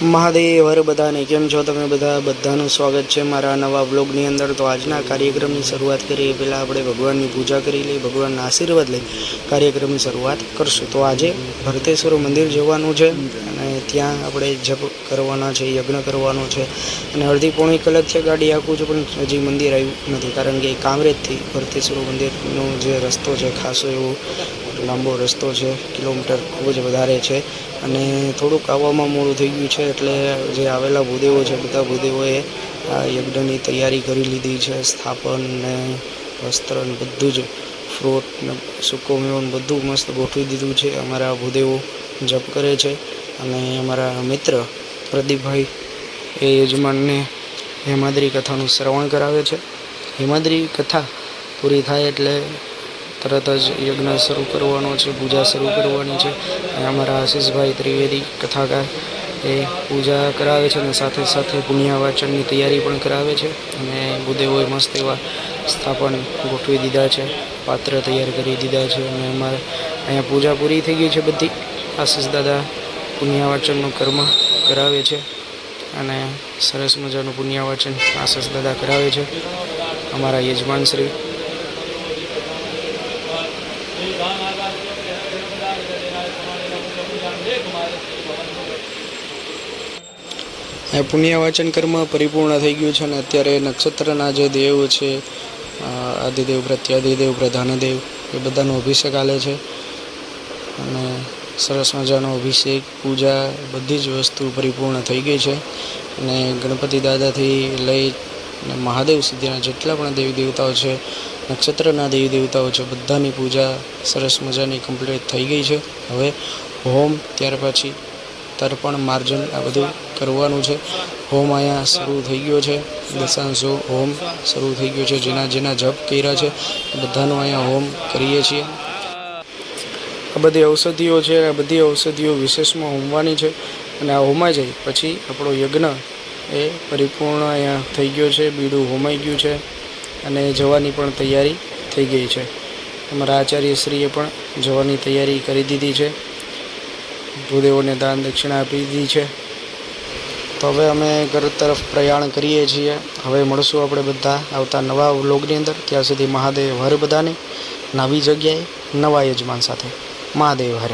મહાદેવ હર બધાને કેમ છો તમે બધાનું સ્વાગત છે મારા નવા વ્લોગની અંદર। તો આજના કાર્યક્રમની શરૂઆત કરીએ પહેલાં આપણે ભગવાનની પૂજા કરી લઈએ, ભગવાનના આશીર્વાદ લઈ કાર્યક્રમની શરૂઆત કરશું। તો આજે ભરતેશ્વર મંદિર જવાનું છે અને ત્યાં આપણે જપ કરવાના છે, યજ્ઞ કરવાનો છે અને અડધી પોણી કલાક છે ગાડી આખું છે પણ હજી મંદિર આવ્યું નથી, કારણ કે કામરેજથી ભરતેશ્વર મંદિરનો જે રસ્તો છે ખાસો એવો લાંબો રસ્તો છે, કિલોમીટર ખૂબ જ વધારે છે અને થોડુંક આવવામાં મોડું થઈ ગયું છે। એટલે જે આવેલા ભૂદેવો છે બધા ભૂદેવોએ આ યજ્ઞની તૈયારી કરી લીધી છે, સ્થાપન ને વસ્ત્ર ને બધું જ ફ્રૂટ ને સૂકો મેવો બધું મસ્ત ગોઠવી દીધું છે। અમારા ભૂદેવો જપ કરે છે અને અમારા મિત્ર પ્રદીપભાઈ એ યજમાનને હેમાદ્રી કથાનું શ્રવણ કરાવે છે। હેમાદ્રી કથા પૂરી થાય એટલે તરત જ યજ્ઞ શરૂ કરવાનો છે, પૂજા શરૂ કરવાની છે અને અમારા આશીષભાઈ ત્રિવેદી કથાકાર એ પૂજા કરાવે છે અને સાથે સાથે પુણ્યવાચનની તૈયારી પણ કરાવે છે અને ભૂદેવોએ મસ્ત એવા સ્થાપન ગોઠવી દીધા છે, પાત્ર તૈયાર કરી દીધા છે અને અમારે અહીંયા પૂજા પૂરી થઈ ગઈ છે બધી। આશીષ દાદા પુણ્યવાચનનું કર્મ કરાવે છે અને સરસ મજાનું પુણ્યવાચન આશીષ દાદા કરાવે છે અમારા યજમાન શ્રી। પુણ્યવાચન કર્મ પરિપૂર્ણ થઈ ગયું છે અને અત્યારે નક્ષત્રના જે દેવ છે, આદિદેવ પ્રત્યાદિદેવ પ્રધાનદેવ એ બધાનો અભિષેક ચાલે છે અને સરસ મજાનો અભિષેક પૂજા બધી જ વસ્તુ પરિપૂર્ણ થઈ ગઈ છે અને ગણપતિ દાદાથી લઈ અને મહાદેવ સુધીના જેટલા પણ દેવી દેવતાઓ છે, નક્ષત્રના દેવી દેવતાઓ છે, બધાની પૂજા સરસ મજાની કમ્પ્લીટ થઈ ગઈ છે। હવે હોમ ત્યાર પછી તર્પણ માર્જન આ બધું કરવાનું છે। હોમ અહીંયા શરૂ થઈ ગયો છે, દશાંશો હોમ શરૂ થઈ ગયો છે, જેના જપ કર્યા છે બધાનો અહીંયા હોમ કરીએ છીએ। આ બધી ઔષધિઓ છે, આ બધી ઔષધિઓ વિશેષમાં હોમવાની છે અને આ હોમાઈ જાય પછી આપણો યજ્ઞ એ પરિપૂર્ણ અહીંયા થઈ ગયો છે, બીડું હોમાઈ ગયું છે અને જવાની પણ તૈયારી થઈ ગઈ છે। અમારા આચાર્યશ્રીએ પણ જવાની તૈયારી કરી દીધી છે, ભૂદેવોને દાન દક્ષિણા આપી દીધી છે। તો હવે અમે ઘર તરફ પ્રયાણ કરીએ છીએ। હવે મળશું આપણે બધા આવતા નવા વ્લોગની અંદર। ત્યાં સુધી મહાદેવ હર બધાને, નવી જગ્યાએ નવા યજમાન સાથે। મહાદેવ હર।